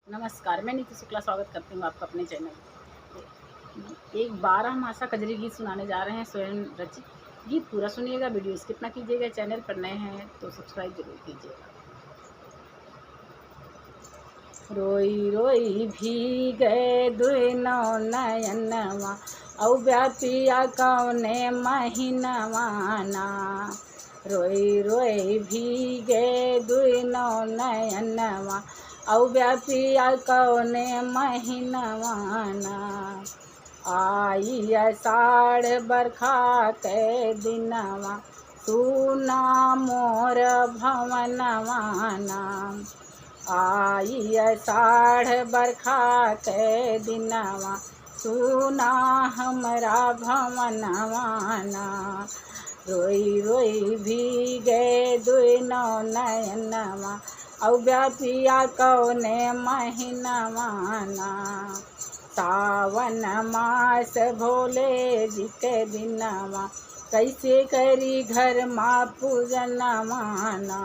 नमस्कार, मैं नीतू शुक्ला स्वागत करती हूँ आपका अपने चैनल पे। एक 12 मासा कजरी गीत सुनाने जा रहे हैं, स्वयं रचित। गीत पूरा सुनिएगा, वीडियो स्किप ना कीजिएगा। चैनल पर नए हैं तो सब्सक्राइब जरूर कीजिएगा। रोई रोई भी गए दुनो नयनवा, औ व्यापिया कौने महीनवाना। रोई रोई भी गए दुनो नयनवा, औ व्यापिया कौने महीनवाना। आई आषाढ़ बरखा के दिनवा, सुना मोर भवनवाना। आई आषाढ़ बरखा के दिनवा, सुना हमरा भवनवाना। रोई रोई भीगे दुनो नयनवा, औ व्यापिया कौने महीनवाना। सावन मास भोले जी के दिनवा, कैसे करी घर माँ पूजनवाना।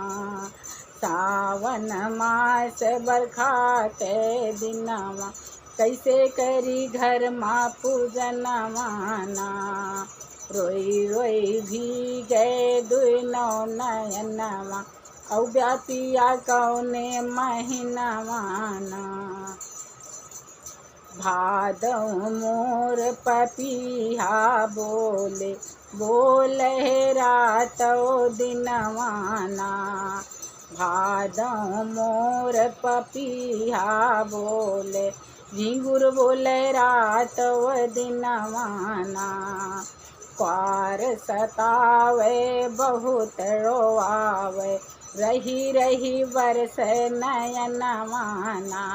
सावन मास बरखा के दिनवा, कैसे करी घर माँ पूजनवाना। रोई रोई भीगे दुनो नयनवा, औ व्यापिया कौने महीनवाना। भादौ मोर पपीहा बोले, बोले रातौ दिनवाना। भादौ मोर पपीहा बोले, झिंगुर बोले रातौ दिनवाना। क्वार सतावे बहुत रोआवे, रही रही बरसे नयनवाना।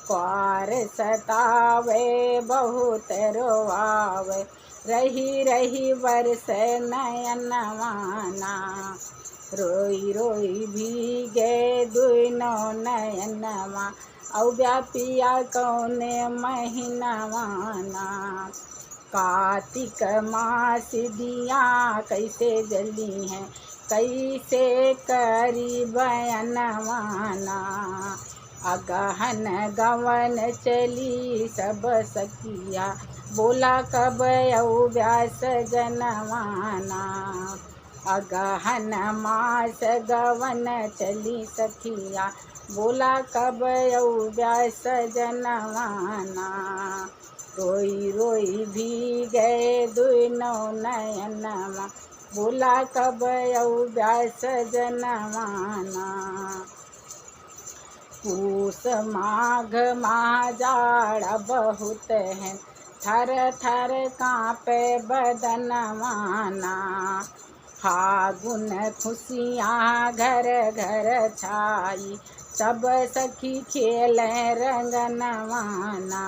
क्वार सतावे बहुत रोआवे, रही रही बरसे नयनवाना। रोई रोई भीगे दुनो नयनवा, औ व्यापिया कौने महीनवाना। कार्तिक मास दिया कैसे जली हैं, कैसे करी बयनवाना। अगहन गवन चली सब सखिया, बोला कब औ व्यास जनवाना। अगहन मास गवन चली सखिया, बोला कब औ व्यास जनवाना। रोई रोई भीगे दुनो नयनवा, बोला कब औ व्यास जनवाना। पूस माघ माह जाड़ा बहुत है, थर थर काँपे बदनवाना। फागुन खुशियाँ घर घर छाई, सब सखी खेले रंगनवाना।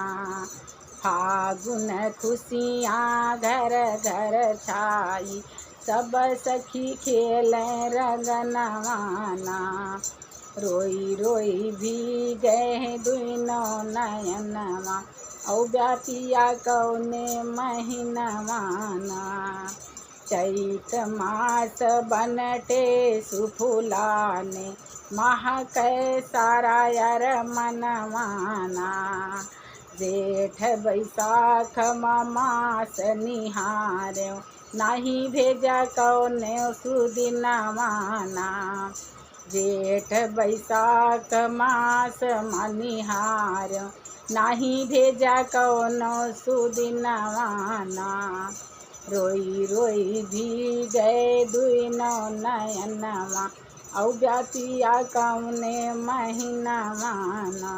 फागुन खुशियाँ घर घर छाई, सब सखी खेले रंगनवाना। रोई रोई भीगे दुनो नयनवा, औ व्यापिया कौने महीनवाना। चैत मास बनटे सुफुलाने, महकै सारा यार मनवाना। जेठ बैसाख मास निहार्यो, नाही भेजा कौने सुदिनवाना। जेठ बैसाख मास मनिहार्यो, नाही भेजा कौनो सुदिनवाना। रोई रोई भीगे दुनो नयनवा, औ व्यापिया कौने महीनवाना।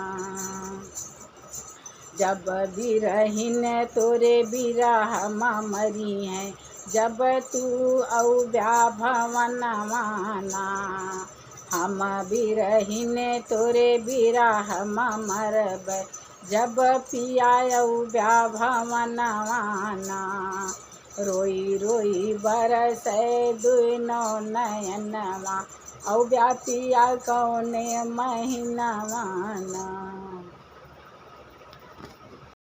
जब बिरहिन तोरे बिरह मरी हैं, जब तू औ व्या भवनवाना। हम बिरहिन तोरे बिरह मरब, जब पिया औ व्या भवनवाना। रोई रोई बरसे दुनो नयनवा, औ व्यापिया कौने महीनवाना।